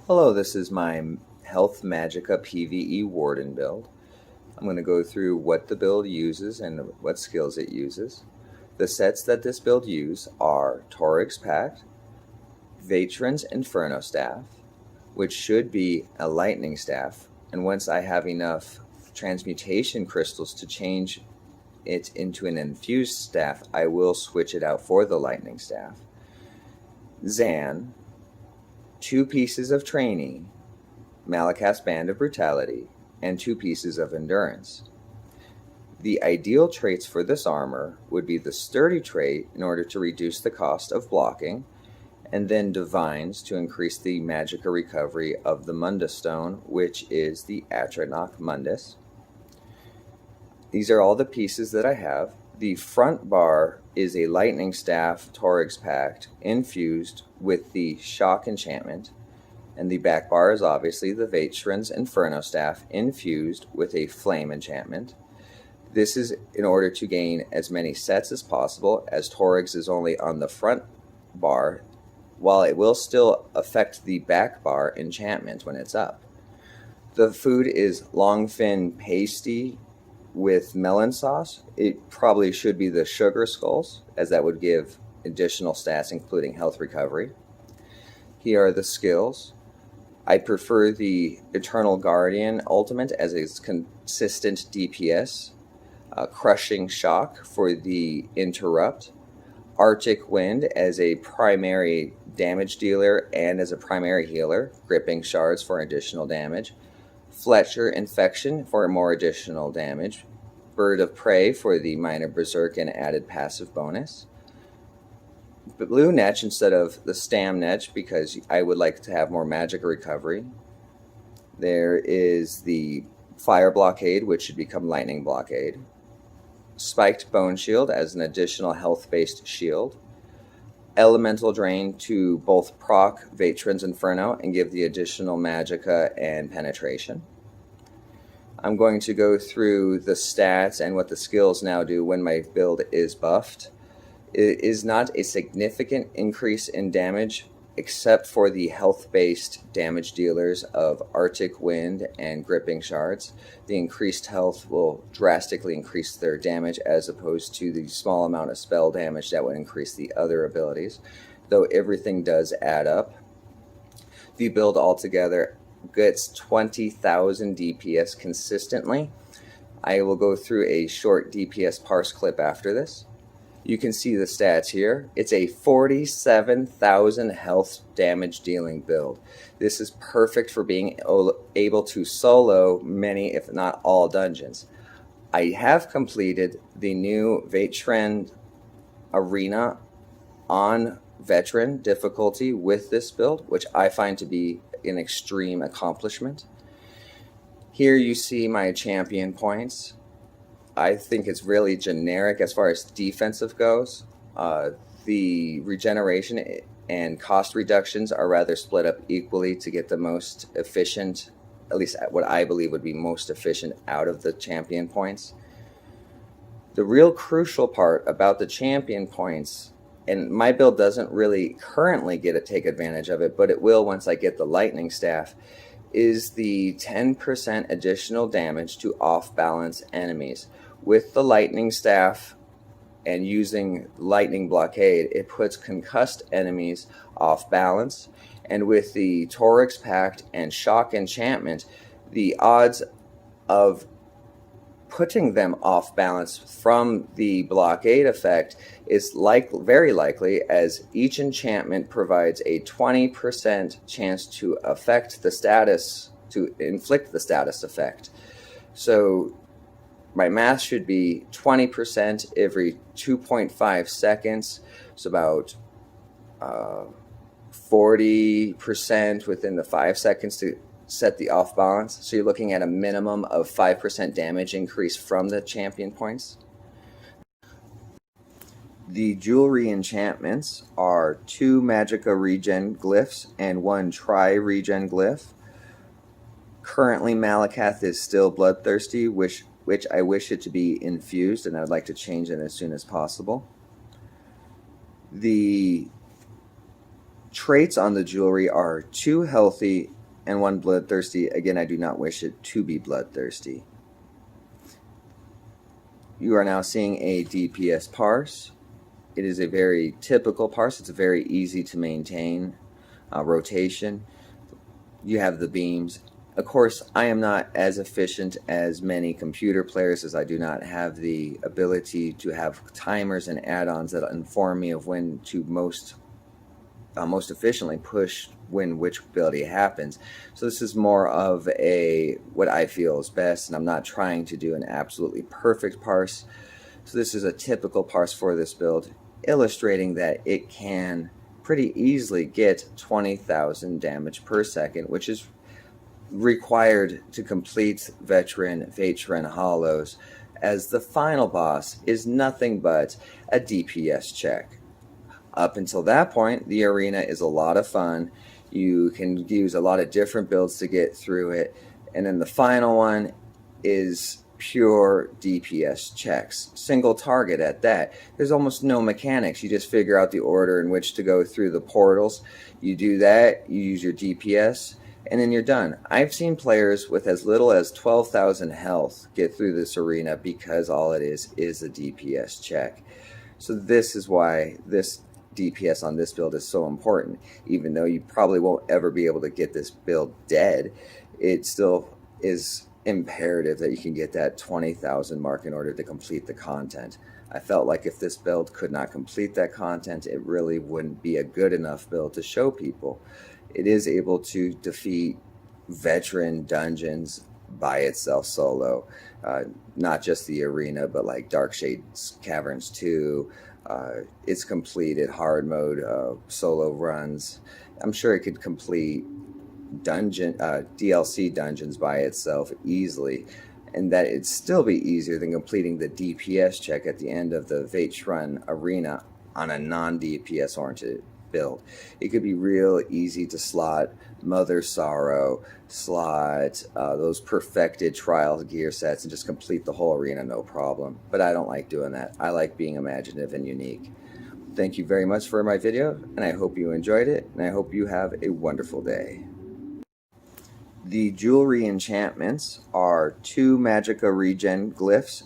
Hello, this is my Health Magicka PvE Warden build. I'm going to go through what the build uses and what skills it uses. The sets that this build use are Torug's Pact, Vateshran's Inferno Staff, which should be a lightning staff, and once I have enough transmutation crystals to change it into an infused staff, I will switch it out for the lightning staff. Zan, 2 pieces of Trainee, Malacath's Band of Brutality, and 2 pieces of Endurance. The ideal traits for this armor would be the Sturdy trait in order to reduce the cost of blocking, and then Divines to increase the Magicka recovery of the Mundus Stone, which is the Atronach Mundus. These are all the pieces that I have. The front bar is a Lightning Staff Torug's Pact infused with the Shock Enchantment, and the back bar is obviously the Vateshran's Inferno Staff infused with a Flame Enchantment. This is in order to gain as many sets as possible, as Torug's is only on the front bar, while it will still affect the back bar enchantment when it's up. The food is Longfin Pasty with melon sauce. It probably should be the sugar skulls, as that would give additional stats including health recovery. Here are the skills. I prefer the Eternal Guardian ultimate as a consistent DPS, Crushing Shock for the interrupt, Arctic Wind as a primary damage dealer and as a primary healer, Gripping Shards for additional damage, Fletcher Infection for more additional damage, Bird of Prey for the minor berserk and added passive bonus, Blue Netch instead of the Stam Netch because I would like to have more Magicka recovery. There is the Fire Blockade, which should become Lightning Blockade, Spiked Bone Shield as an additional health-based shield, Elemental Drain to both proc Vateshran's Inferno and give the additional Magicka and penetration. I'm going to go through the stats and what the skills now do when my build is buffed. It is not a significant increase in damage except for the health-based damage dealers of Arctic Wind and Gripping Shards. The increased health will drastically increase their damage as opposed to the small amount of spell damage that would increase the other abilities, though everything does add up. The build altogether gets 20,000 DPS consistently. I will go through a short DPS parse clip after this. You can see the stats here. It's a 47,000 health damage dealing build. This is perfect for being able to solo many, if not all, dungeons. I have completed the new Vateshran Arena on Veteran difficulty with this build, which I find to be an extreme accomplishment. Here you see my champion points. I think it's really generic as far as defensive goes. The regeneration and cost reductions are rather split up equally to get the most efficient, at least what I believe would be most efficient out of the champion points. The real crucial part about the champion points, and my build doesn't really currently get to take advantage of it, but it will once I get the lightning staff, is the 10% additional damage to off-balance enemies. With the lightning staff and using lightning blockade, it puts concussed enemies off balance, and with the Torug's Pact and shock enchantment, the odds of putting them off balance from the blockade effect is very likely, as each enchantment provides a 20% chance to affect the status, to inflict the status effect. So my math should be 20% every 2.5 seconds. It's about 40% within the 5 seconds to set the off balance. So you're looking at a minimum of 5% damage increase from the champion points. The jewelry enchantments are 2 Magicka Regen Glyphs and 1 Regen Glyph. Currently Malacath is still Bloodthirsty, which I wish it to be infused, and I would like to change it as soon as possible. The traits on the jewelry are 2 healthy and 1 bloodthirsty. Again, I do not wish it to be bloodthirsty. You are now seeing a DPS parse. It is a very typical parse. It's very easy to maintain rotation. You have the beams. Of course, I am not as efficient as many computer players, as I do not have the ability to have timers and add-ons that inform me of when to most efficiently push when which ability happens. So this is more of a what I feel is best, and I'm not trying to do an absolutely perfect parse. So this is a typical parse for this build, illustrating that it can pretty easily get 20,000 damage per second, which is required to complete Veteran Vateshran Hollows, as the final boss is nothing but a DPS check. Up until that point, the arena is a lot of fun. You can use a lot of different builds to get through it, and then the final one is pure DPS checks, single target at that. There's almost no mechanics. You just figure out the order in which to go through the portals. You do that, you use your DPS, and then you're done. I've seen players with as little as 12,000 health get through this arena because all it is a DPS check. So this is why this DPS on this build is so important. Even though you probably won't ever be able to get this build dead, it still is imperative that you can get that 20,000 mark in order to complete the content. I felt like if this build could not complete that content, it really wouldn't be a good enough build to show people. It is able to defeat veteran dungeons by itself solo, not just the arena, but like Darkshade's Caverns 2. It's completed hard mode solo runs. I'm sure it could complete DLC dungeons by itself easily, and that it'd still be easier than completing the DPS check at the end of the Vateshran arena on a non-DPS oriented build. It could be real easy to slot Mother Sorrow, slot those perfected trial gear sets, and just complete the whole arena no problem. But I don't like doing that. I like being imaginative and unique. Thank you very much for my video, and I hope you enjoyed it, and I hope you have a wonderful day. The jewelry enchantments are 2 Magicka Regen Glyphs